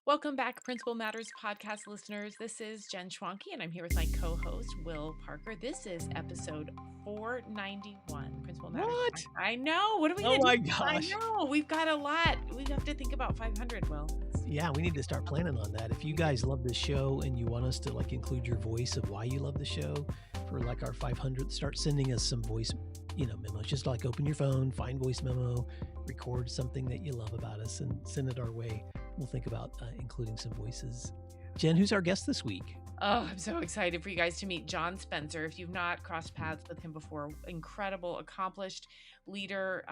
Welcome back, Principal Matters podcast listeners. This is Jen Schwanke, and I'm here with my co host, Will Parker. This is episode 491, Principal Matters. What? I know. What are we Oh going to my do? I gosh. know. We've got a lot. We have to think about 500, Will. Yeah, we need to start planning on that. If you guys love this show and you want us to include your voice of why you love the show for our 500th, start sending us some voice, memos. Just open your phone, find voice memo, record something that you love about us and send it our way. We'll think about including some voices. Jen, who's our guest this week? Oh, I'm so excited for you guys to meet John Spencer. If you've not crossed paths with him before, incredible, accomplished leader,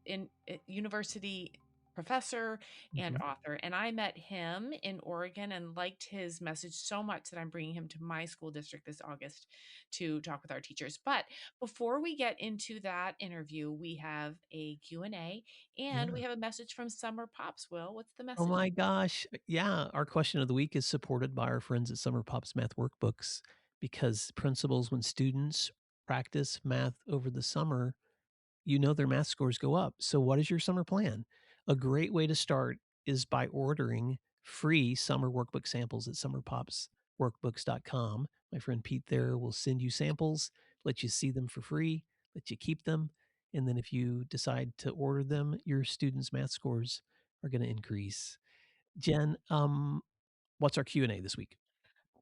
in university professor and author. And I met him in Oregon and liked his message so much that I'm bringing him to my school district this August to talk with our teachers. But before we get into that interview, we have a Q&A and we have a message from Summer Pops. Will, what's the Oh message? my gosh. Yeah. Our question of the week is supported by our friends at Summer Pop's Math Workbooks because principals, when students practice math over the summer, their math scores go up. So, what is your summer plan? A great way to start is by ordering free summer workbook samples at summerpopsworkbooks.com. My friend Pete there will send you samples, let you see them for free, let you keep them. And then if you decide to order them, your students' math scores are going to increase. Jen, what's our Q&A this week?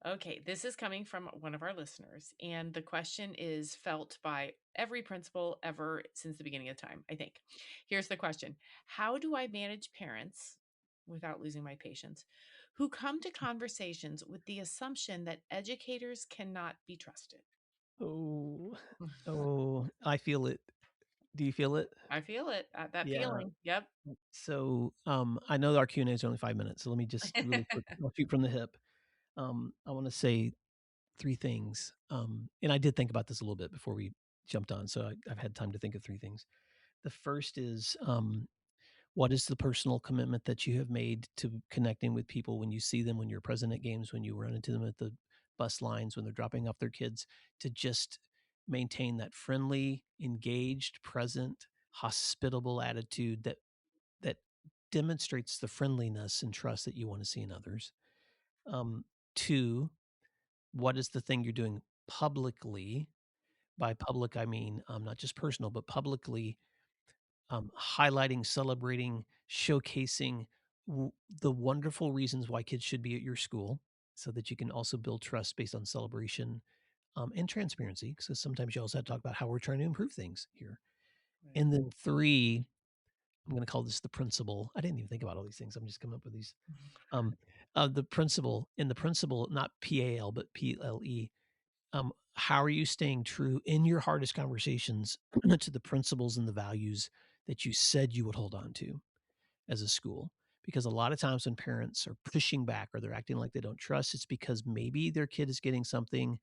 Okay, this is coming from one of our listeners, and the question is felt by every principal ever since the beginning of time, I think. Here's the question: how do I manage parents, without losing my patience, who come to conversations with the assumption that educators cannot be trusted? Oh, I feel it. Do you feel it? I feel it, that Yeah. feeling. Yep. So I know our Q&A is only 5 minutes, so let me just really quick, I'll shoot from the hip. I want to say three things. And I did think about this a little bit before we jumped on, so I've had time to think of three things. The first is what is the personal commitment that you have made to connecting with people when you see them, when you're present at games, when you run into them at the bus lines, when they're dropping off their kids, to just maintain that friendly, engaged, present, hospitable attitude that demonstrates the friendliness and trust that you want to see in others. Two, what is the thing you're doing publicly? By public, I mean not just personal, but publicly highlighting, celebrating, showcasing the wonderful reasons why kids should be at your school so that you can also build trust based on celebration and transparency. Because sometimes you also have to talk about how we're trying to improve things here. Right. And then three, I'm going to call this the principle. I didn't even think about all these things. I'm just coming up with these. The principle, in the principle, not PAL, but PLE. How are you staying true in your hardest conversations to the principles and the values that you said you would hold on to as a school? Because a lot of times when parents are pushing back or they're acting like they don't trust, it's because maybe their kid is getting something.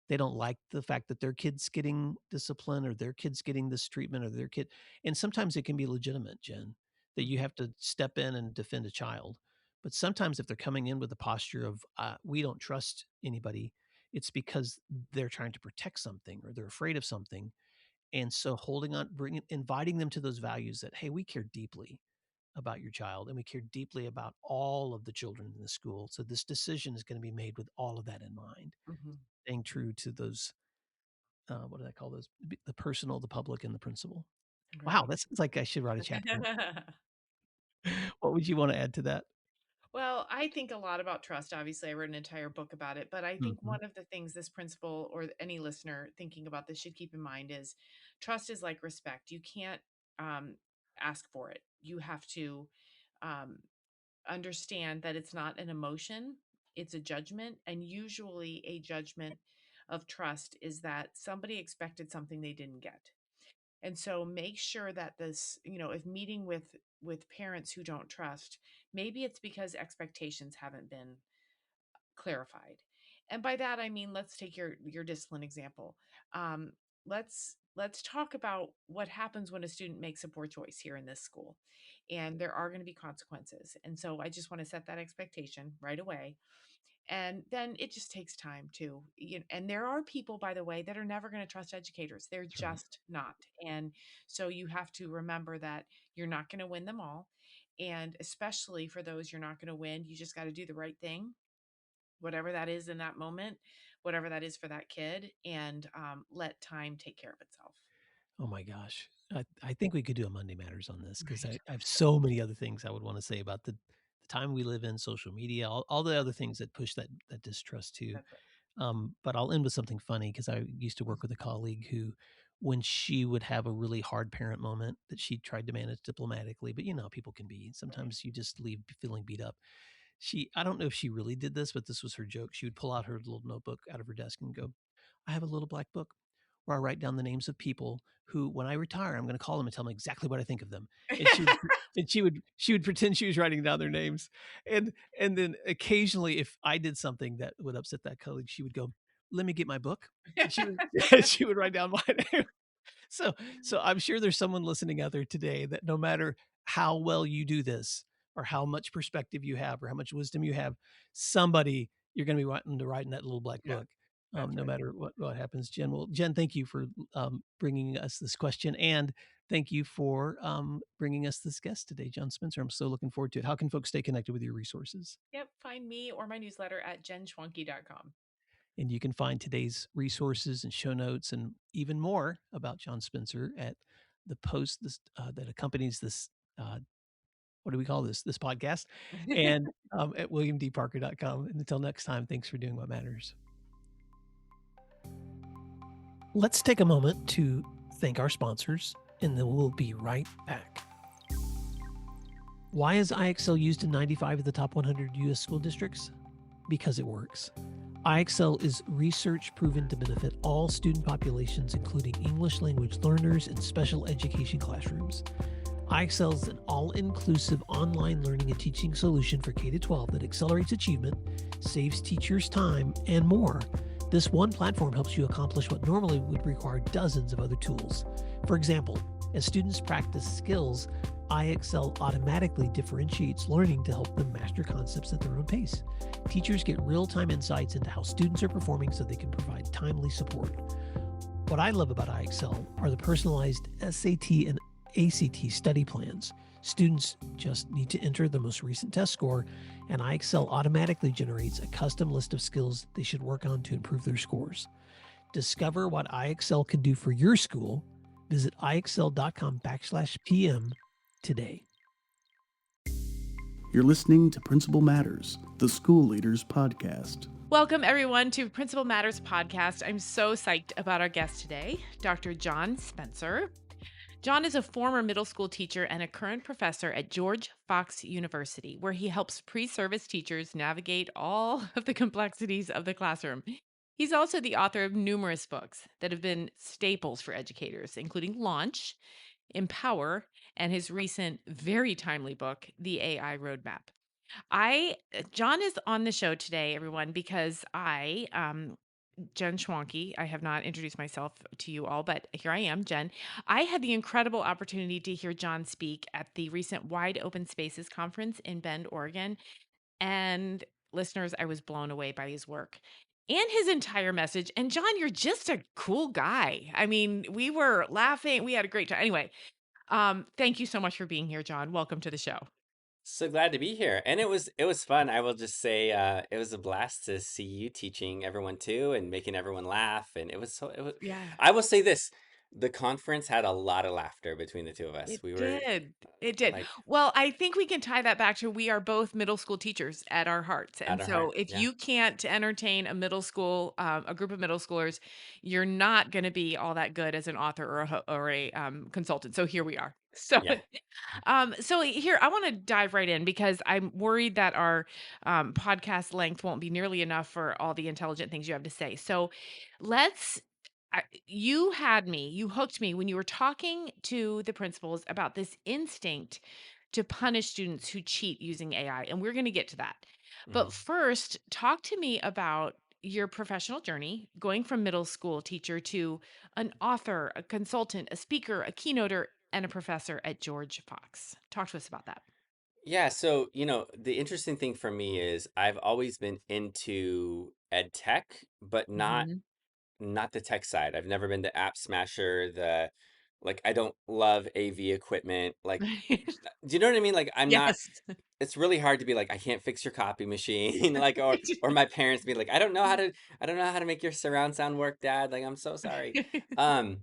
They don't like the fact that their kid's getting discipline or their kid's getting this treatment or their kid. And sometimes it can be legitimate, Jen, that you have to step in and defend a child. But sometimes if they're coming in with the posture of, we don't trust anybody, it's because they're trying to protect something or they're afraid of something. And so holding on, inviting them to those values that, hey, we care deeply about your child and we care deeply about all of the children in the school. So this decision is going to be made with all of that in mind, Mhm. staying true to those what do I call those? The personal, the public, and the principal. Wow, Right. that sounds like I should write a chapter. What would you want to add to that? Well, I think a lot about trust. Obviously, I wrote an entire book about it, but I think Mhm. one of the things this principal or any listener thinking about this should keep in mind is trust is like respect. You can't um, ask for it. You have to um, understand that it's not an emotion, it's a judgment. And usually, a judgment of trust is that somebody expected something they didn't get. And so make sure that this, if meeting with parents who don't trust, maybe it's because expectations haven't been clarified. And by that I mean, let's take your discipline example. Um, let's talk about what happens when a student makes a poor choice here in this school. And there are going to be consequences. And so I just want to set that expectation right away, and then it just takes time too. And there are people, by the way, that are never going to trust educators. They're That's right. just not. And so you have to remember that you're not going to win them all. And especially for those you're not going to win, you just got to do the right thing, whatever that is in that moment, whatever that is for that kid, and let time take care of itself. Oh my gosh. I think we could do a Monday Matters on this because Right. I have so many other things I would want to say about the time we live in, social media, all the other things that push that distrust too. That's right. But I'll end with something funny because I used to work with a colleague who, when she would have a really hard parent moment that she tried to manage diplomatically, but you know how people can be. Right. Sometimes you just leave feeling beat up. I don't know if she really did this, but this was her joke. She would pull out her little notebook out of her desk and go, I have a little black book where I write down the names of people who, when I retire, I'm going to call them and tell them exactly what I think of them. And she would pretend she was writing down their names. And then occasionally, if I did something that would upset that colleague, she would go, "Let me get my book," and she would she would write down my name. So so I'm sure there's someone listening out there today that no matter how well you do this or how much perspective you have or how much wisdom you have, somebody you're going to be wanting to write in that little black Yeah, book, that's no right. matter what happens. Jen, well, Jen, thank you for bringing us this question, and thank you for bringing us this guest today, John Spencer. I'm so looking forward to it. How can folks stay connected with your resources? Yep. Find me or my newsletter at jenschwanke.com. And you can find today's resources and show notes and even more about John Spencer at the post that accompanies this. What do we call this podcast? And at williamdparker.com. And until next time, thanks for doing what matters. Let's take a moment to thank our sponsors, and then we'll be right back. Why is IXL used in 95 of the top 100 U.S. school districts? Because it works. IXL is research proven to benefit all student populations, including English language learners and special education classrooms. IXL is an all-inclusive online learning and teaching solution for K-12 that accelerates achievement, saves teachers time, and more. This one platform helps you accomplish what normally would require dozens of other tools. For example, as students practice skills, IXL automatically differentiates learning to help them master concepts at their own pace. Teachers get real-time insights into how students are performing so they can provide timely support. What I love about IXL are the personalized SAT and ACT study plans. Students just need to enter the most recent test score, and IXL automatically generates a custom list of skills they should work on to improve their scores. Discover what IXL can do for your school. Visit IXL.com/PM today. You're listening to Principal Matters, the School Leaders Podcast. Welcome, everyone, to Principal Matters Podcast. I'm so psyched about our guest today, Dr. John Spencer. John is a former middle school teacher and a current professor at George Fox University, where he helps pre-service teachers navigate all of the complexities of the classroom. He's also the author of numerous books that have been staples for educators, including Launch, Empower, and his recent, very timely book, The AI Roadmap. John is on the show today, everyone, because Jen Schwanke. I have not introduced myself to you all, but here I am, Jen. I had the incredible opportunity to hear John speak at the recent Wide Open Spaces conference in Bend, Oregon. And listeners, I was blown away by his work and his entire message. And John, you're just a cool guy. I mean, we were laughing. We had a great time. Anyway, thank you so much for being here, John. Welcome to the show. So glad to be here. And it was fun. I will just say it was a blast to see you teaching everyone too and making everyone laugh. And it was Yeah. I will say this, the conference had a lot of laughter between the two of us. It We were did. It did. like Well, I think we can tie that back to we are both middle school teachers at our hearts. at And our so heart. if Yeah. you can't entertain a group of middle schoolers, you're not going to be all that good as an author or a consultant. So here we are. So, Yeah. so here I want to dive right in because I'm worried that our podcast length won't be nearly enough for all the intelligent things you have to say. So let's you hooked me when you were talking to the principals about this instinct to punish students who cheat using AI. And we're going to get to that. But Mhm. first, talk to me about your professional journey going from middle school teacher to an author, a consultant, a speaker, a keynoter, and a professor at George Fox. Talk to us about that. Yeah, so the interesting thing for me is I've always been into ed tech, but not Hmm. not the tech side. I've never been the app smasher, Like, I don't love AV equipment. Like, Right. do you know what I mean? Like, I'm not. Yes. It's really hard to be like, I can't fix your copy machine, like, or my parents be like, I don't know how to make your surround sound work, Dad. Like, I'm so sorry. Um,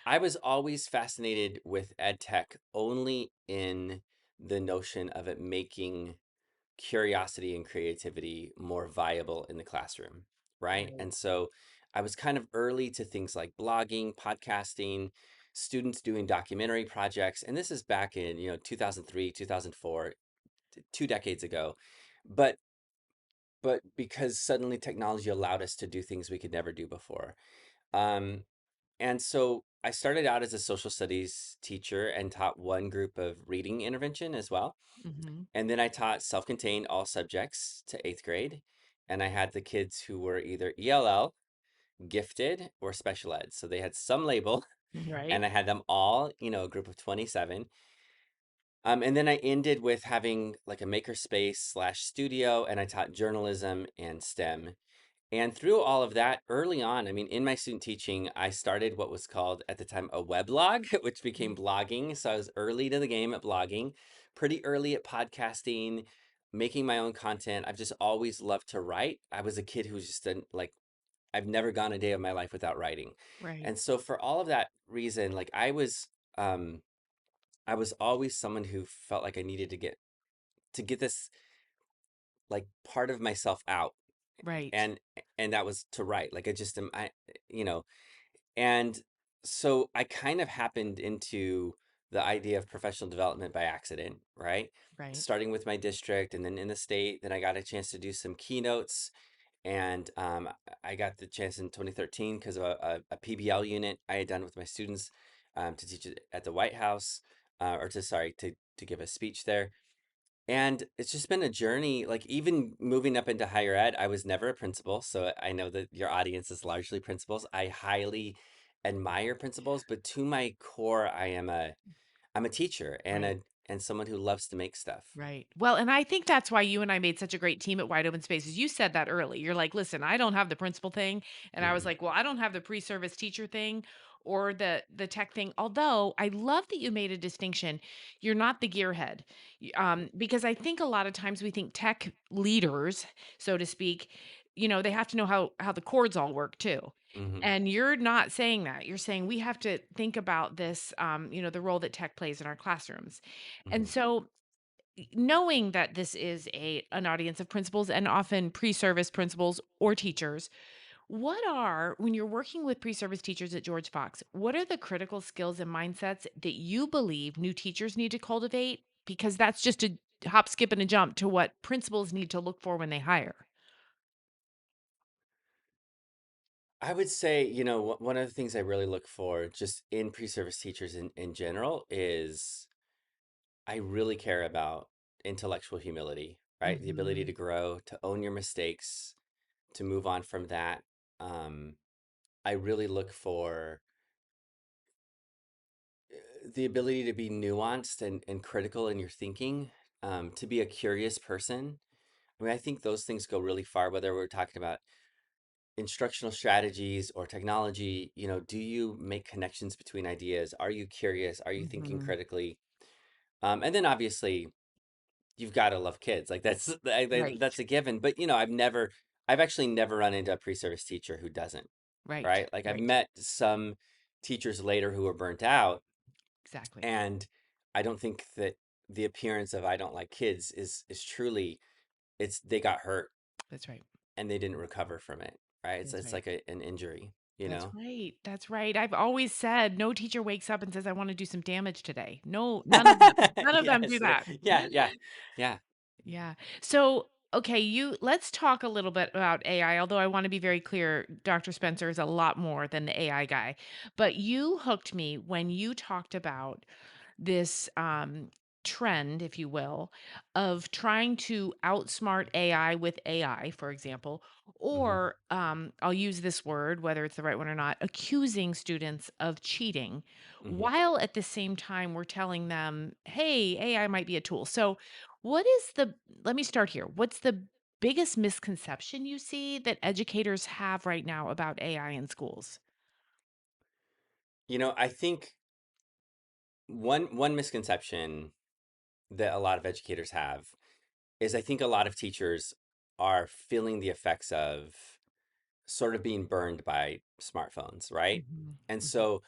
I was always fascinated with ed tech only in the notion of it making curiosity and creativity more viable in the classroom, right? Right. And so I was kind of early to things like blogging, podcasting, students doing documentary projects, and this is back in, 2003, 2004, 2 decades ago. But because suddenly technology allowed us to do things we could never do before. Um, and so I started out as a social studies teacher and taught one group of reading intervention as well. Mhm. And then I taught self-contained all subjects to 8th grade. And I had the kids who were either ELL, gifted, or special ed. So they had some label, Right. and I had them all, a group of 27. And then I ended with having like a makerspace slash studio, and I taught journalism and STEM. And through all of that, early on, I mean, in my student teaching, I started what was called at the time a weblog, which became blogging. So I was early to the game at blogging, pretty early at podcasting, making my own content. I've just always loved to write. I was a kid who was just like, I've never gone a day of my life without writing. Right. And so for all of that reason, like um, I was always someone who felt like I needed to get this like part of myself out, Right. and that was to write. Like I just am, you know, and so I kind of happened into the idea of professional development by accident, right? Right. Starting with my district and then in the state, then I got a chance to do some keynotes. And I got the chance in 2013 because of a PBL unit I had done with my students, to teach it at the White House, or to give a speech there. And it's just been a journey. Like, even moving up into higher ed, I was never a principal. So I know that your audience is largely principals. I highly admire principals, but to my core, I'm a teacher and Right. someone who loves to make stuff. Right. Well, and I think that's why you and I made such a great team at Wide Open Spaces. You said that early. You're like, listen, I don't have the principal thing. And I was Hmm. like, well, I don't have the pre-service teacher thing or the tech thing. Although I love that you made a distinction. You're not the gearhead. Because I think a lot of times we think tech leaders, so to speak, they have to know how the cords all work too. Hmm. And you're not saying that. You're saying we have to think about this, the role that tech plays in our classrooms. And Hmm. so knowing that this is an audience of principals and often pre-service principals or teachers, what are when you're working with pre-service teachers at George Fox, what are the critical skills and mindsets that you believe new teachers need to cultivate, because that's just a hop skip and a jump to what principals need to look for when they hire? I would say, one of the things I really look for just in pre-service teachers in general is I really care about intellectual humility, right? The ability to Mhm. grow, to own your mistakes, to move on from that. I really look for the ability to be nuanced and critical in your thinking, to be a curious person. I mean, I think those things go really far, whether we're talking about instructional strategies or technology. Do you make connections between ideas? Are you curious? Are you thinking Mhm. critically? And then obviously, you've got to love kids. Like Right. that's a given. But I've actually never run into a pre-service teacher who doesn't, Right. right? Like I've Right. met some teachers later who were burnt out, Exactly. and I don't think that the appearance of I don't like kids is truly, it's they got hurt That's right. and they didn't recover from it, right? It's That's it's right. like an injury, That's right. That's right. I've always said no teacher wakes up and says, I want to do some damage today. No, none of them. None of them do Yes. that. Yeah, yeah, yeah. Yeah. So, okay, let's talk a little bit about AI, although I want to be very clear, Dr. Spencer is a lot more than the AI guy. But you hooked me when you talked about this trend, if you will, of trying to outsmart AI with AI, for example, Hmm. or I'll use this word, whether it's the right one or not, accusing students of cheating, Hmm. while at the same time we're telling them, hey, AI might be a tool. So, what is let me start here. What's the biggest misconception you see that educators have right now about AI in schools? I think one misconception that a lot of educators have is I think a lot of teachers are feeling the effects of sort of being burned by smartphones, right? Mhm, And mhm. so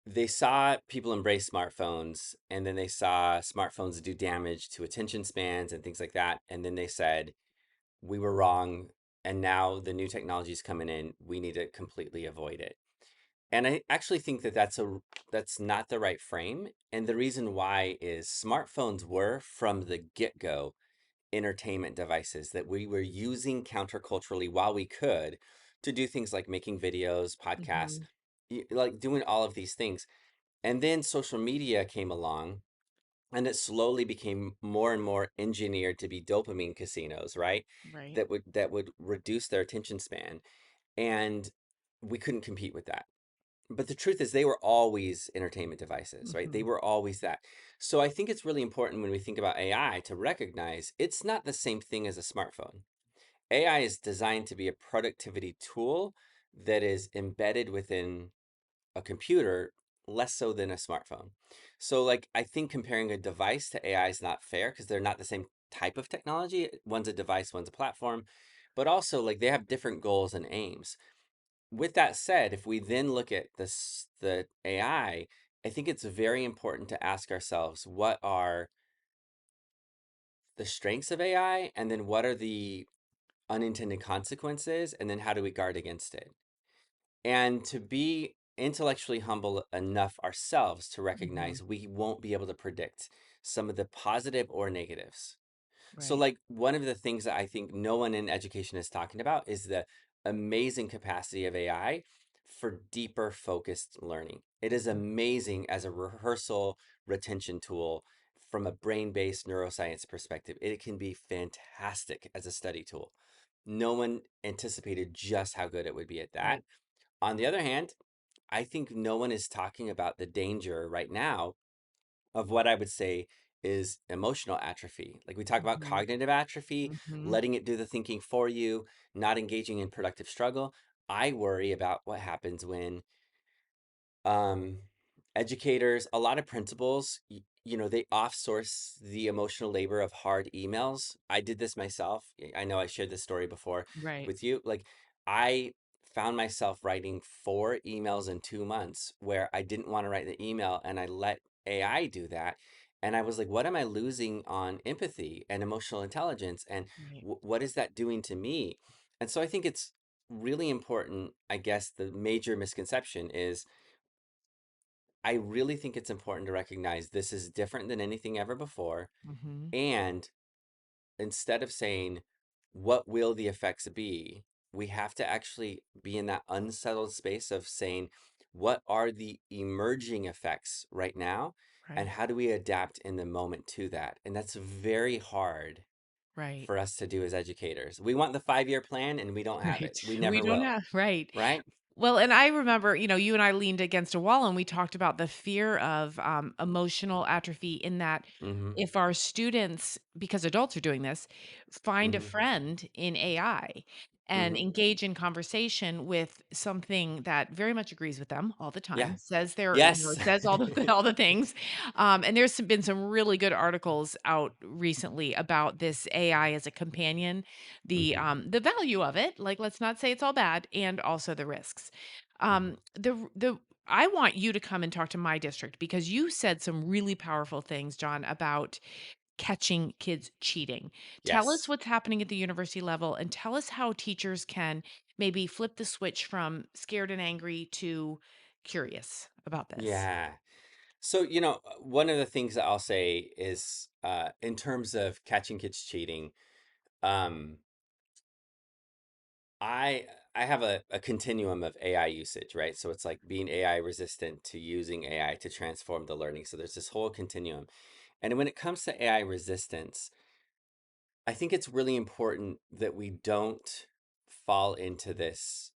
they saw people embrace smartphones, and then they saw smartphones do damage to attention spans and things like that. And then they said, we were wrong. And now the new technology is coming in. We need to completely avoid it. And I actually think that that's not the right frame. And the reason why is smartphones were from the get-go entertainment devices that we were using counterculturally while we could to do things like making videos, podcasts, Mhm. like doing all of these things. And then social media came along and it slowly became more and more engineered to be dopamine casinos, right? Right. That would reduce their attention span. And we couldn't compete with that. But the truth is they were always entertainment devices, right? They Mhm. were always that. So I think it's really important when we think about AI to recognize it's not the same thing as a smartphone. AI is designed to be a productivity tool that is embedded within a computer, less so than a smartphone. So like I think comparing a device to AI is not fair because they're not the same type of technology. One's a device, one's a platform, but also like they have different goals and aims. With that said, if we then look at the I think it's very important to ask ourselves what are the strengths of AI and then what are the unintended consequences and then how do we guard against it? And to be intellectually humble enough ourselves to Mhm. recognize we won't be able to predict some of the positive or negatives. So, Right. like, one of the things that I think no one in education is talking about is the amazing capacity of AI for deeper focused learning. It is Mhm. amazing as a rehearsal retention tool from a brain based neuroscience perspective. It can be fantastic as a study tool. No one anticipated just how good it would be at that. Right. On the other hand, I think no one is talking about the danger right now of what I would say is emotional atrophy. Like we talk about Mhm. cognitive atrophy, Mhm. letting it do the thinking for you, not engaging in productive struggle. I worry about what happens when um, educators, a lot of principals, they offsource the emotional labor of hard emails. I did this myself. I know I shared this story before Right. with you. Like, I found myself writing 4 emails in 2 months where I didn't want to write the email and I let AI do that. And I was like, what am I losing on empathy and emotional intelligence? And Right. what is that doing to me? And so I think it's really important. I guess the major misconception is I really think it's important to recognize this is different than anything ever before. Mhm. And instead of saying, what will the effects be? We have to actually be in that unsettled space of saying, what are the emerging effects right now? And Right. how do we adapt in the moment to that? And that's very hard Right. for us to do as educators. We want the 5-year plan and we don't have it. Right. We We never don't will, have right. right? Well, and I remember, you and I leaned against a wall and we talked about the fear of emotional atrophy in that Mm-hmm. if our students, because adults are doing this, find a Mm-hmm. friend in AI and Mm-hmm. engage in conversation with something that very much agrees with them all the Yeah. time, says they're, Yes. it says all the all the things. And been some really good articles out recently about this AI as a companion, Mm-hmm. the value of it, like let's not say it's all bad, and also the risks. Mm-hmm. The I want you to come and talk to my district because you said some really powerful things, John, about catching kids cheating. Tell us Yes. what's happening at the university level and tell us how teachers can maybe flip the switch from scared and angry to curious about this. Yeah. So, one of the things that I'll say is in terms of catching kids cheating, um, I I have a continuum of AI usage, right? So it's like being AI resistant to using AI to transform the learning. So there's this whole continuum. And when it comes to AI resistance, I think it's really important that we don't fall into this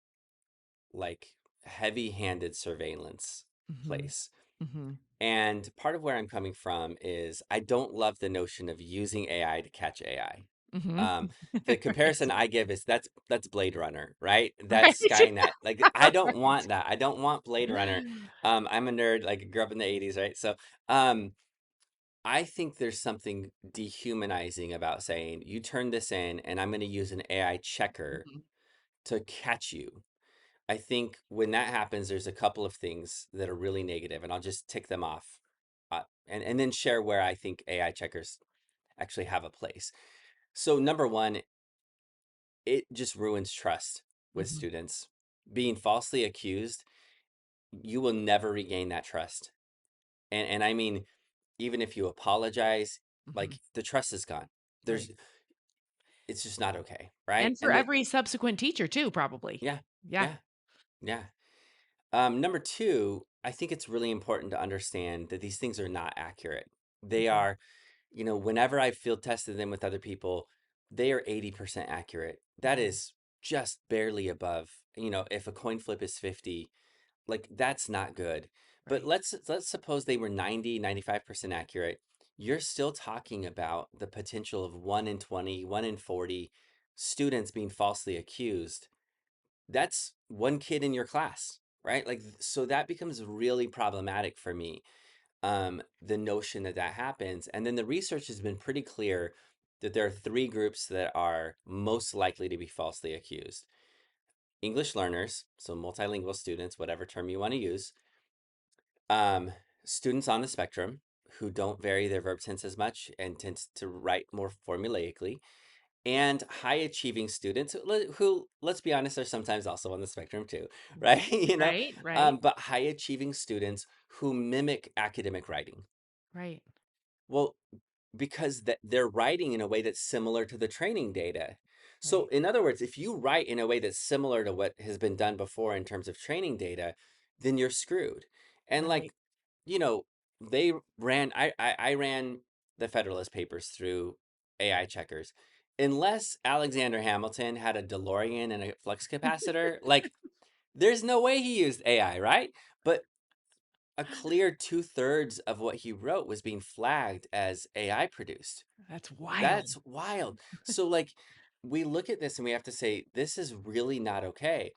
like heavy-handed surveillance Mhm. place. Mhm. And part of where I'm coming from is I don't love the notion of using AI to catch AI. Mhm. Um, the comparison Right. I give is that's Blade Runner, right? Right. That's Skynet. Like I don't Right. want that. I don't want Blade Runner. I'm a nerd, like I grew up in the 80s, right? So um I think there's something dehumanizing about saying you turn this in and I'm going to use an AI checker Mhm. to catch you. I think when that happens, there's a couple of things that are really negative, and I'll just tick them off, and then share where I think AI checkers actually have a place. So number one, it just ruins trust with Mhm. students. Being falsely accused, you will never regain that trust. And I mean, even if you apologize, Mhm. like the trust is gone. Right. There's It's just not okay, right? And for And then every subsequent teacher too, probably. yeah, Yeah. yeah, yeah. Number two, I think it's really important to understand that these things are not accurate. They Mhm. are, whenever I field tested them with other people, they are 80% accurate. That Mhm. is just barely above. If a coin flip is 50, like that's not good. But Right. let's suppose they were 90, 95% accurate. You're still talking about the potential of 1 in 20, 1 in 40 students being falsely accused. That's one kid in your class, right? Like, so that becomes really problematic for me. The notion that that happens. And then the research has been pretty clear that there are three groups that are most likely to be falsely accused: English learners, so multilingual students, whatever term you want to use, um, students on the spectrum who don't vary their verb tense as much and tends to write more formulaically, and high achieving students who, let's be honest, are sometimes also on the spectrum too, right? Right. Right. Right. But high achieving students who mimic academic writing. Right. Well, because they're writing in a way that's similar to the training data. So, Right. in other words, if you write in a way that's similar to what has been done before in terms of training data, then you're screwed. And Right. like, you know, they ran, I ran the Federalist Papers through AI checkers. Unless Alexander Hamilton had a DeLorean and a flux capacitor, like, there's no way he used AI, right? But a clear two-thirds of what he wrote was being flagged as AI produced. That's wild. That's wild. So, like, we look at this and we have to say, this is really not okay.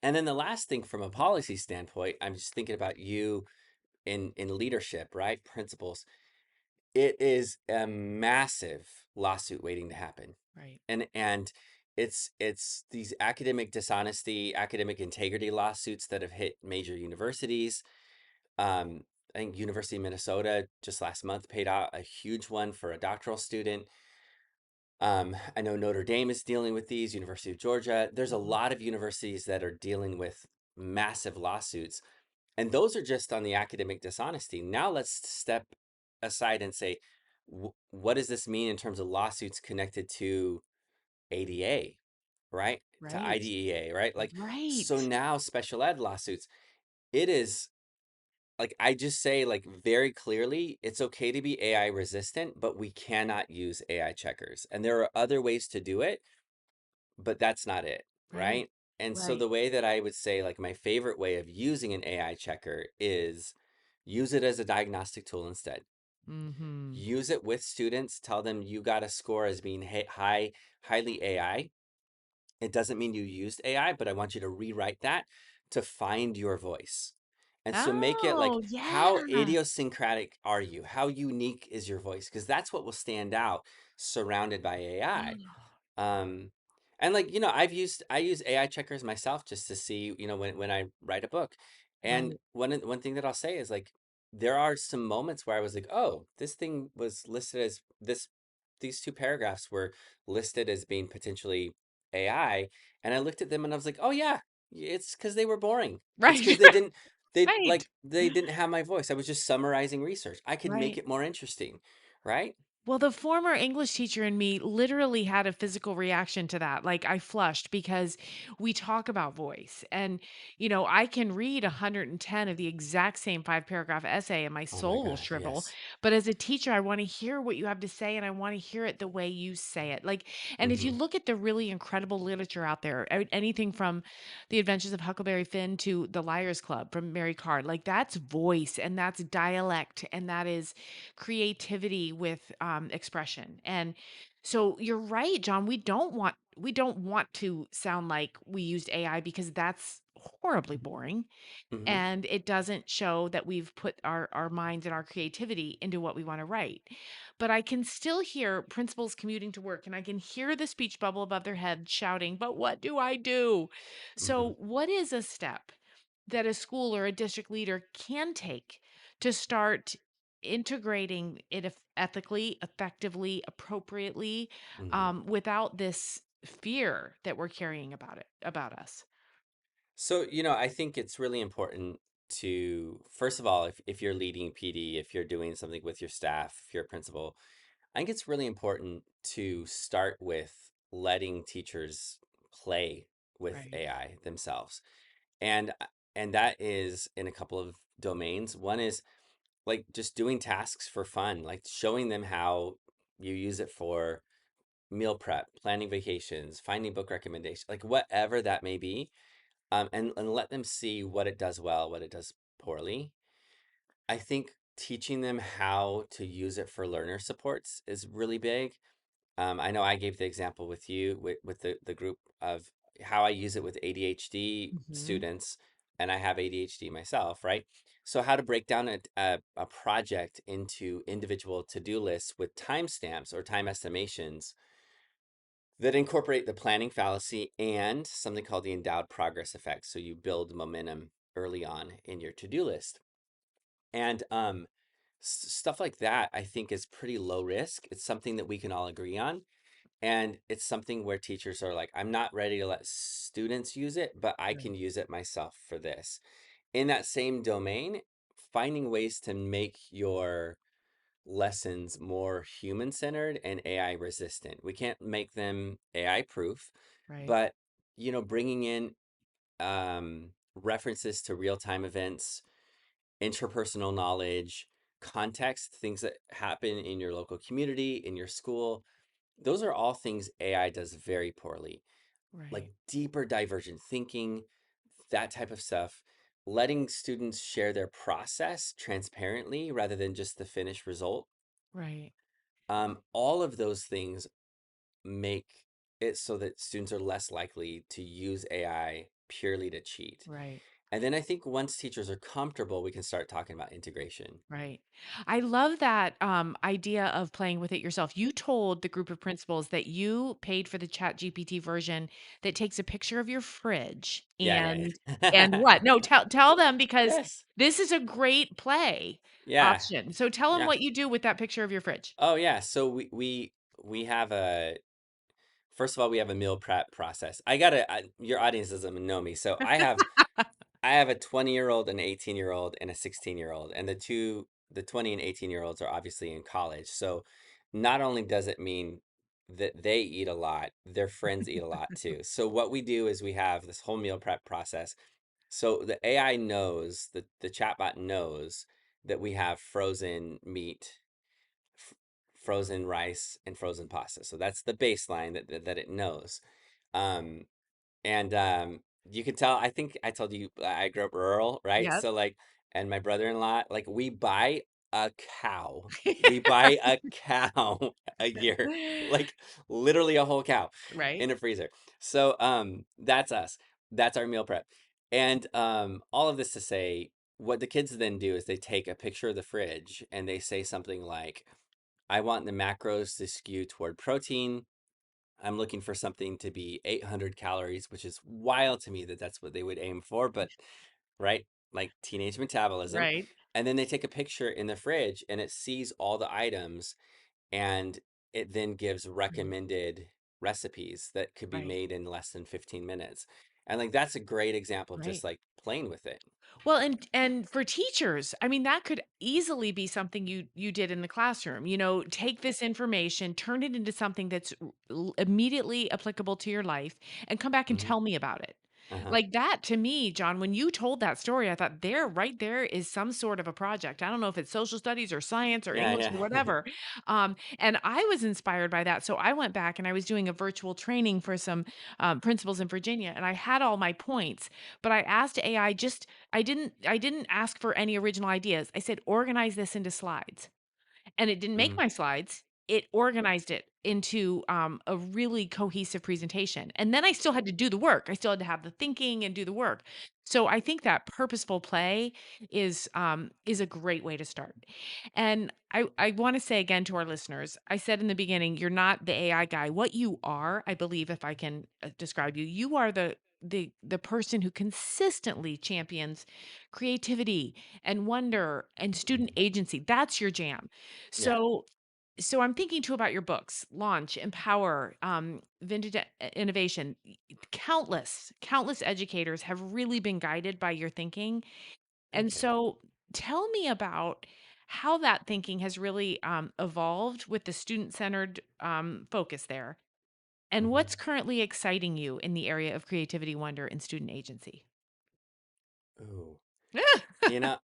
And then the last thing from a policy standpoint, I'm just thinking about you in leadership, right? Principles. It is a massive lawsuit waiting to happen. Right. And it's these academic dishonesty, academic integrity lawsuits that have hit major universities. Um, I think University of Minnesota just last month paid out a huge one for a doctoral student. I know Notre Dame is dealing with these, University of Georgia. There's a Mhm. lot of universities that are dealing with massive lawsuits, and those are just on the academic dishonesty. Now let's step aside and say, what does this mean in terms of lawsuits connected to ADA, right? To Right. IDEA, right? Like, so Right. now special ed lawsuits, it is like, I just say, like, very clearly, it's okay to be AI resistant, but we cannot use AI checkers. And there are other ways to do it, but that's not it, Right. right? And so Right. the way that I would say, like, my favorite way of using an AI checker is use it as a diagnostic tool instead. Mhm. Use it with students, tell them you got a score as being highly AI. It doesn't mean you used AI, but I want you to rewrite that to find your voice. And so make it like, Oh, how yeah. idiosyncratic are you? How unique is your voice? Because that's what will stand out surrounded by AI. Um, and like, I use AI checkers myself just to see, when I write a book. And Right. one thing that I'll say is like, there are some moments where I was like, oh, this thing was listed as these two paragraphs were listed as being potentially AI. And I looked at them and I was like, oh yeah, it's because they were boring. It's Right. because Right. they didn't have my voice. I was just summarizing research. I could make Right. it more interesting, right? Well, the former English teacher in me literally had a physical reaction to that. Like I flushed because we talk about voice. And, I can read 110 of the exact same 5 paragraph essay and my Oh my soul will God, shrivel. yes. But as a teacher, I want to hear what you have to say and I want to hear it the way you say it. Like, and if you Hmm. look at the really incredible literature out there, anything from The Adventures of Huckleberry Finn to The Liars Club from Mary Card, like that's voice and that's dialect and that is creativity with expression. And So you're right, John. We don't want to sound like we used AI because that's horribly boring Hmm. and it doesn't show that we've put our minds and our creativity into what we want to write. But I can still hear principals commuting to work and I can hear the speech bubble above their head shouting, "But what do I do?" Hmm. So what is a step that a school or a district leader can take to start integrating it ethically, effectively, appropriately, Hmm. without this fear that we're carrying about us? So, I think it's really important to, first of all, if you're leading PD, if you're doing something with your staff, if you're a principal, I think it's really important to start with letting teachers play with Right. AI themselves. And and that is in a couple of domains. One is like just doing tasks for fun, like showing them how you use it for meal prep, planning vacations, finding book recommendations, like whatever that may be, and let them see what it does well, what it does poorly. I think teaching them how to use it for learner supports is really big. I know I gave the example with you with the group of how I use it with ADHD Mhm. students, and I have ADHD myself, right? So how to break down a project into individual to-do lists with timestamps or time estimations that incorporate the planning fallacy and something called the endowed progress effect. So you build momentum early on in your to-do list. And stuff like that, I think, is pretty low risk. It's something that we can all agree on. And it's something where teachers are like, I'm not ready to let students use it, but I can Right. use it myself for this. In that same domain, finding ways to make your lessons more human centered and AI resistant. We can't make them AI proof, Right. but bringing in references to real time events, interpersonal knowledge, context, things that happen in your local community, in your school, those are all things AI does very poorly. Like Right. deeper divergent thinking, that type of stuff, letting students share their process transparently rather than just the finished result. Right. All of those things make it so that students are less likely to use AI purely to cheat. Right. And then I think once teachers are comfortable, we can start talking about integration. Right. I love that idea of playing with it yourself. You told the group of principals that you paid for the Chat GPT version that takes a picture of your fridge Yeah, yeah, and yeah. what? No, tell them because Yes. this is a great play Yeah. option. So tell them Yeah. what you do with that picture of your fridge. Oh, yeah. So we have a first of all, we have a meal prep process. Your audience doesn't know me. So I have a 20-year-old, an 18-year-old, and a 16-year-old. And the 20 and 18-year-olds are obviously in college. So not only does it mean that they eat a lot, their friends eat a lot too. So what we do is we have this whole meal prep process. So the AI knows, the chatbot knows that we have frozen meat, f- frozen rice, and frozen pasta. So that's the baseline that it knows. Um, and you can tell, I think I told you I grew up rural, right? Yes. So like, and my brother-in-law, like we buy a cow. We buy a cow a year, like literally a whole cow Right. in a freezer. So that's us. That's our meal prep. And all of this to say, what the kids then do is they take a picture of the fridge and they say something like, I want the macros to skew toward protein. I'm looking for something to be 800 calories, which is wild to me that that's what they would aim for, but right, like teenage metabolism. Right. And then they take a picture in the fridge and it sees all the items and it then gives Right. recommended recipes that could be Right. made in less than 15 minutes. And like that's a great example of just Right. like playing with it. Well, and for teachers, I mean, that could easily be something you did in the classroom. Take this information, turn it into something that's immediately applicable to your life, and come back and Hmm. tell me about it. Uh-huh. Like that to me, John, when you told that story, I thought right there is some sort of a project. I don't know if it's social studies or science or Yeah, English or yeah. whatever. And I was inspired by that. So I went back and I was doing a virtual training for some principals in Virginia, and I had all my points, but I asked AI just I didn't ask for any original ideas. I said, "Organize this into slides." And it didn't make Mm, my slides. it organized it into a really cohesive presentation. And then I still had to do the work. I still had to have the thinking and do the work. So I think that purposeful play is a great way to start. And I want to say again to our listeners, I said in the beginning, you're not the AI guy. What you are, I believe, if I can describe you, you are the person who consistently champions creativity and wonder and student Mhm. agency. That's your jam. Yeah. So I'm thinking too about your books, Launch, Empower, Vintage Innovation. Countless educators have really been guided by your thinking. And Thank you. so tell me about how that thinking has really evolved with the student-centered focus there. And Mhm. what's currently exciting you in the area of creativity, wonder, and student agency? Ooh.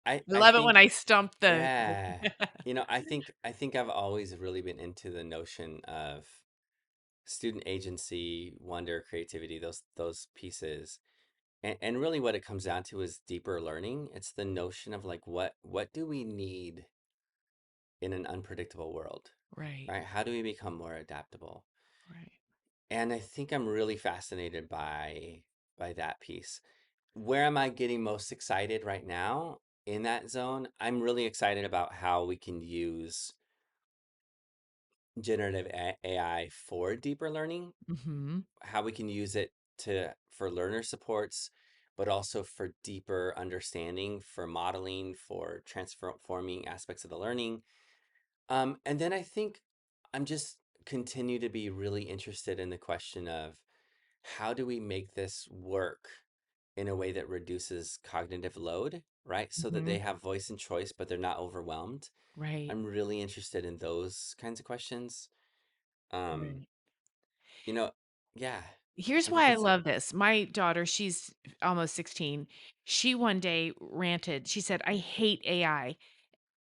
I I love it when think, I stump the yeah. I think I've always really been into the notion of student agency, wonder, creativity, those pieces. And really what it comes down to is deeper learning. It's the notion of like what do we need in an unpredictable world, right, right? How do we become more adaptable? right. And I think I'm really fascinated by that piece. Where am I getting most excited right now in that zone? I'm really excited about how we can use generative AI for deeper learning, Mhm. how we can use it to for learner supports, but also for deeper understanding, for modeling, for transforming aspects of the learning. And then I think I'm just continue to be really interested in the question of how do we make this work in a way that reduces cognitive load, right? So that they Mhm. have voice and choice, but they're not overwhelmed. Right. I'm really interested in those kinds of questions. Um, Right. you know, yeah, Here's I think why I that's it. love this. My daughter, she's almost 16. She one day ranted. She said, "I hate AI."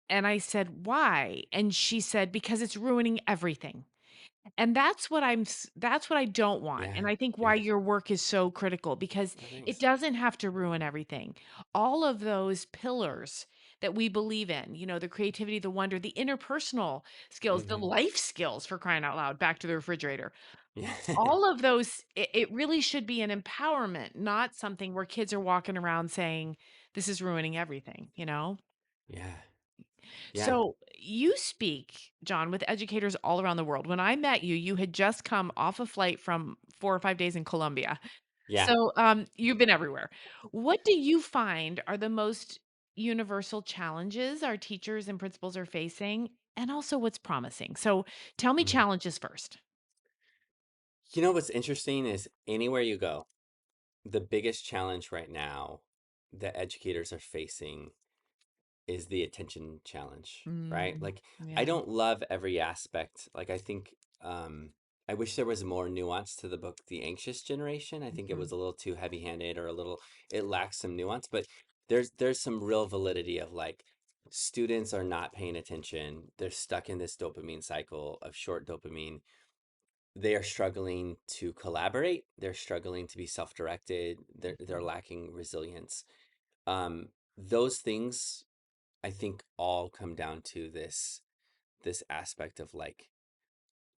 And I said, "Why?" And she said, "Because it's ruining everything." And that's what I don't want. Yeah, And I think why yeah. your work is so critical because Oh, it thanks. doesn't have to ruin everything. All of those pillars that we believe in, the creativity, the wonder, the interpersonal skills, the Hmm. life skills for crying out loud, back to the refrigerator. Yeah, All of those, it really should be an empowerment, not something where kids are walking around saying, this is ruining everything? yeah, yeah, So you speak, John, with educators all around the world. When I met you, you had just come off a flight from 4 or 5 days in Colombia. yeah. So you've been everywhere. What do you find are the most universal challenges our teachers and principals are facing? And also what's promising? So tell me Mm. challenges first. You know what's interesting is anywhere you go, the biggest challenge right now that educators are facing is the attention challenge, right? Mm, Like I yeah. don't love every aspect. Like I think I wish there was more nuance to the book The Anxious Generation. I think it Mhm. was a little too heavy-handed or a little it lacks some nuance, but there's some real validity of like students are not paying attention. They're stuck in this dopamine cycle of short dopamine. They are struggling to collaborate. They're struggling to be self-directed. They're Mhm. lacking resilience. Those things I think all come down to this aspect of like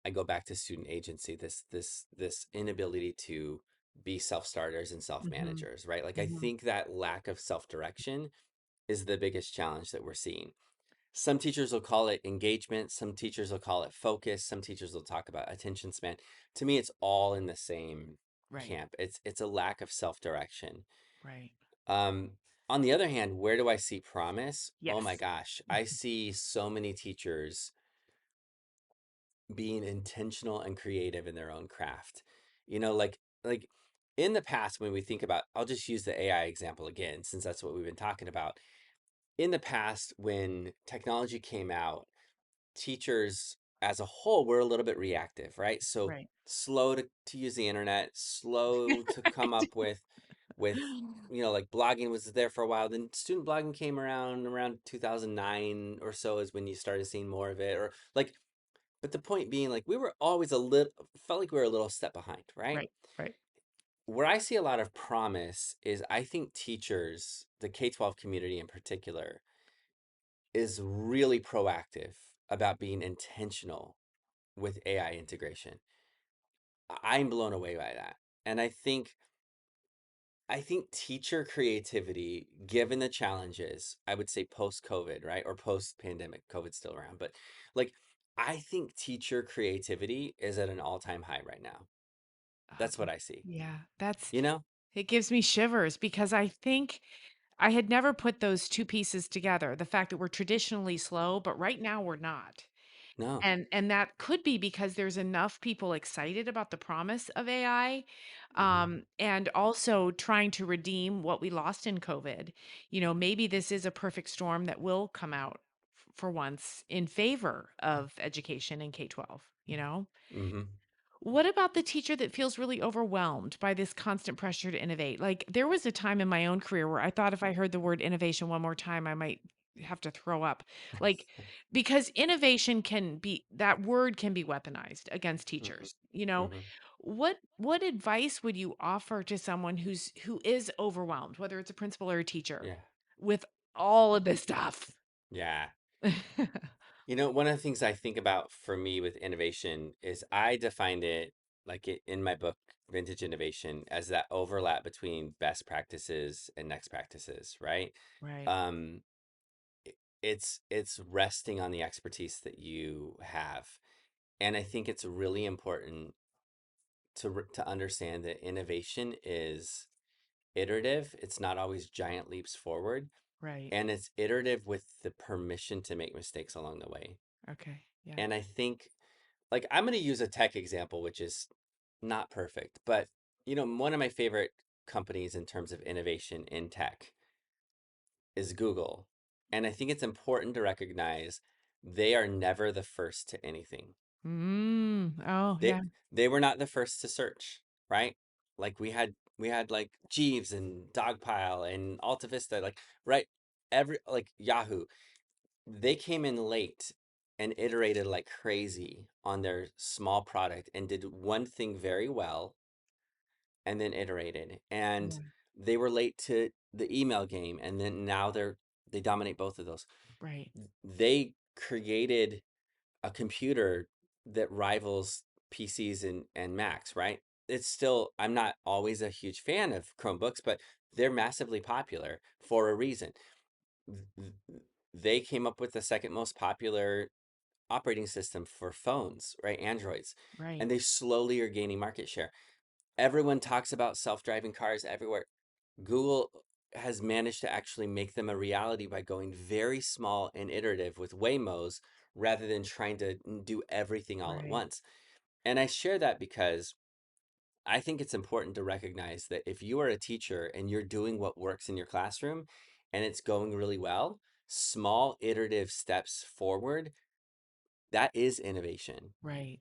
I go back to student agency, this inability to be self-starters and Mhm. self-managers, right? Like I Mhm. think that lack of self-direction is the biggest challenge that we're seeing. Some teachers will call it engagement, some teachers will call it focus, some teachers will talk about attention span. To me, it's all in the same Right. camp. It's a lack of self-direction. Right. Um, on the other hand, where do I see promise? Oh my Yes. gosh, I see so many teachers being intentional and creative in their own craft. Like in the past when we think about, I'll just use the AI example again since that's what we've been talking about. In the past when technology came out, teachers as a whole were a little bit reactive, right? So Right. slow to use the internet, slow to come up with like blogging was there for a while. Then student blogging came around 2009 or so is when you started seeing more of it. Or like, but the point being, like, we were always a little felt like we were a little step behind, right? Right. Right. Where I see a lot of promise is I think teachers, the K-12 community in particular, is really proactive about being intentional with AI integration. I'm blown away by that. And I think teacher creativity, given the challenges, I would say post COVID, right? Or post pandemic, COVID's still around, but like, I think teacher creativity is at an all-time high right now. That's what Oh, I see, yeah, that's you know? it gives me shivers because I think I had never put those 2 pieces together, the fact that we're traditionally slow, but right now we're not. No. And that could be because there's enough people excited about the promise of AI, Hmm. and also trying to redeem what we lost in COVID. You know, maybe this is a perfect storm that will come out for once in favor of education in K-12, you know? Hmm. What about the teacher that feels really overwhelmed by this constant pressure to innovate? Like, there was a time in my own career where I thought if I heard the word innovation one more time, I might have to throw up. Like, because innovation can be, that word can be weaponized against Hmm. teachers. You know, Hmm. what advice would you offer to someone who is overwhelmed, whether it's a principal or a teacher, Yeah. with all of this stuff? Yeah. One of the things I think about for me with innovation is I defined it like in my book, Vintage Innovation, as that overlap between best practices and next practices, right? Right, Um, it's resting on the expertise that you have. And I think it's really important to understand that innovation is iterative. It's not always giant leaps forward, right. and it's iterative with the permission to make mistakes along the way. Okay. Yeah. And I think, like, I'm going to use a tech example, which is not perfect, but one of my favorite companies in terms of innovation in tech is Google. And I think it's important to recognize they are never the first to anything. Oh, They yeah. they were not the first to search, right? Like we had like Jeeves and Dogpile and Alta Vista, like right, every like Yahoo. They came in late and iterated like crazy on their small product and did one thing very well and then iterated. And Yeah. they were late to the email game, and then now they dominate both of those. Right. They created a computer that rivals PCs and Macs, right? It's still, I'm not always a huge fan of Chromebooks, but they're massively popular for a reason. They came up with the second most popular operating system for phones, right? Androids. Right. And they slowly are gaining market share. Everyone talks about self-driving cars everywhere. Google has managed to actually make them a reality by going very small and iterative with Waymos rather than trying to do everything all at Right. once. And I share that because I think it's important to recognize that if you are a teacher and you're doing what works in your classroom and it's going really well, small iterative steps forward, that is innovation, Right.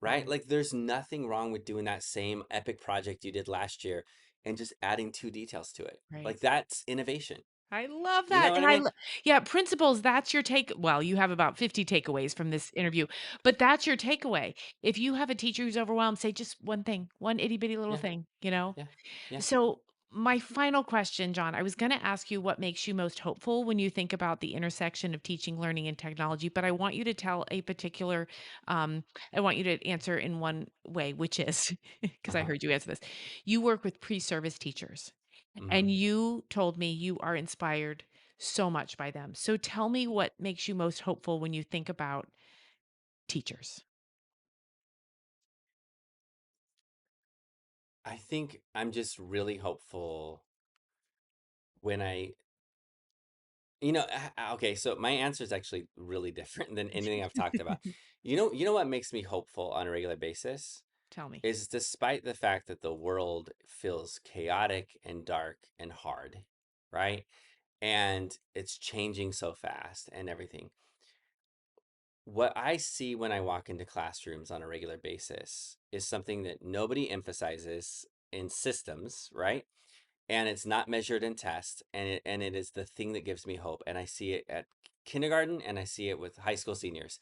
right? Right. Like there's nothing wrong with doing that same epic project you did last year and just adding two details to it. Right. Like that's innovation. I love You know that. what And I mean? yeah, principles, that's your take. Well, you have about 50 takeaways from this interview, but that's your takeaway. If you have a teacher who's overwhelmed, say just one thing, one itty bitty little Yeah, thing, you know? yeah, yeah. So, my final question, John, I was going to ask you what makes you most hopeful when you think about the intersection of teaching, learning, and technology, but I want you to tell a particular, I want you to answer in one way, which is because I Uh-huh. heard you answer this. You work with pre service teachers, Hmm. and you told me you are inspired so much by them. So, tell me what makes you most hopeful when you think about teachers. I think I'm just really hopeful when okay, so my answer is actually really different than anything I've talked about. You know what makes me hopeful on a regular basis Tell me. is despite the fact that the world feels chaotic and dark and hard, right? And it's changing so fast and everything. What I see when I walk into classrooms on a regular basis is something that nobody emphasizes in systems, right? And it's not measured in tests, and it is the thing that gives me hope. And I see it at kindergarten and I see it with high school seniors.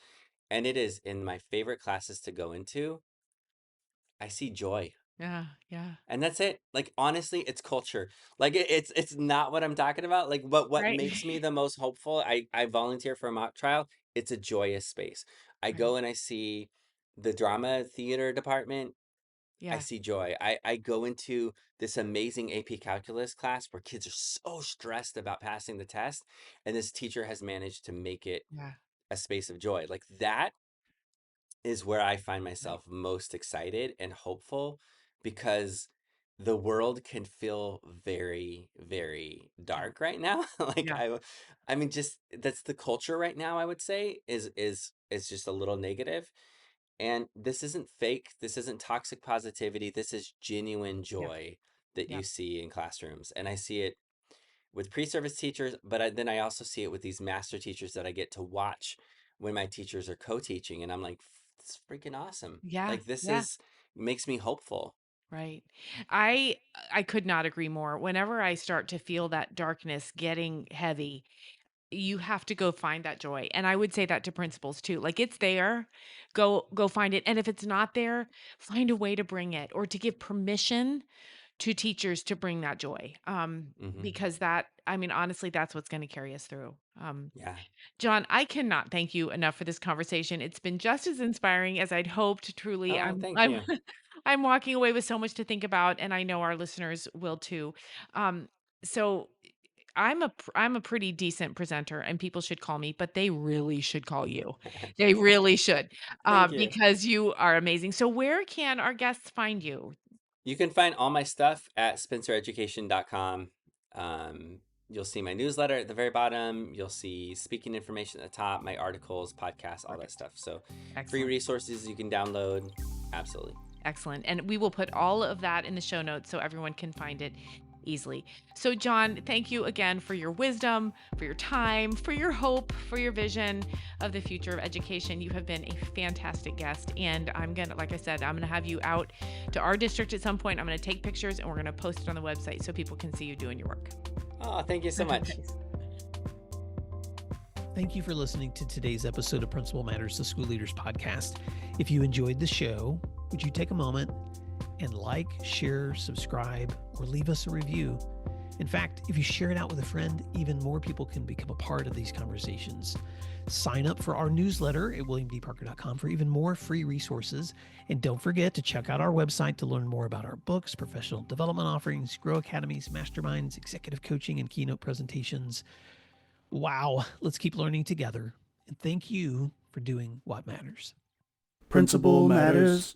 And it is in my favorite classes to go into. I see joy. Yeah, yeah. And that's it. Like honestly, it's culture. Like it's not what I'm talking about. Like what Right. makes me the most hopeful. I volunteer for a mock trial. It's a joyous space. I Right. go and I see. the drama theater department, I Yeah. see joy. I go into this amazing AP calculus class where kids are so stressed about passing the test, and this teacher has managed to make it Yeah. a space of joy. Like that is where I find Right. myself most excited and hopeful, because the world can feel very, very Dark. dark right now. Like Yeah. I mean, just that's the culture right now, I would say, is just a little negative. And this isn't fake. This isn't toxic positivity. This is genuine Yeah. joy that Yeah. you see in classrooms. And I see it with pre-service teachers, but then I also see it with these master teachers that I get to watch when my teachers are co-teaching. And I'm like, it's freaking awesome. Yeah. Like this Yeah. is makes me hopeful. Right. I I could not agree more. Whenever I start to feel that darkness getting heavy, you have to go find that joy. And I would say that to principals too. Like it's there, go find it. And if it's not there, find a way to bring it or to give permission to teachers to bring that joy. Hmm. Because that, I mean, honestly, that's what's going to carry us through. Yeah. John, I cannot thank you enough for this conversation. It's been just as inspiring as I'd hoped. Truly, Oh, I'm thank I'm you. I'm walking away with so much to think about, and I know our listeners will too. Um, so I'm a pretty decent presenter, and people should call me, but they really should call you. They really should, Thank you. because you are amazing. So where can our guests find you? You can find all my stuff at spencereducation.com. You'll see my newsletter at the very bottom. You'll see speaking information at the top, my articles, podcasts, all that Perfect. stuff. So free Excellent. resources you can download. Absolutely. Excellent. And we will put all of that in the show notes so everyone can find it easily. So, John, thank you again for your wisdom, for your time, for your hope, for your vision of the future of education. You have been a fantastic guest. And I'm going to, like I said, I'm going to have you out to our district at some point. I'm going to take pictures and we're going to post it on the website so people can see you doing your work. Oh, thank you so much. Thanks. Thank you for listening to today's episode of Principal Matters, the School Leaders Podcast. If you enjoyed the show, would you take a moment and like, share, subscribe, or leave us a review? In fact, if you share it out with a friend, even more people can become a part of these conversations. Sign up for our newsletter at williamdparker.com for even more free resources. And don't forget to check out our website to learn more about our books, professional development offerings, Grow Academies, masterminds, executive coaching, and keynote presentations. Wow, let's keep learning together. And thank you for doing what matters. Principal Matters.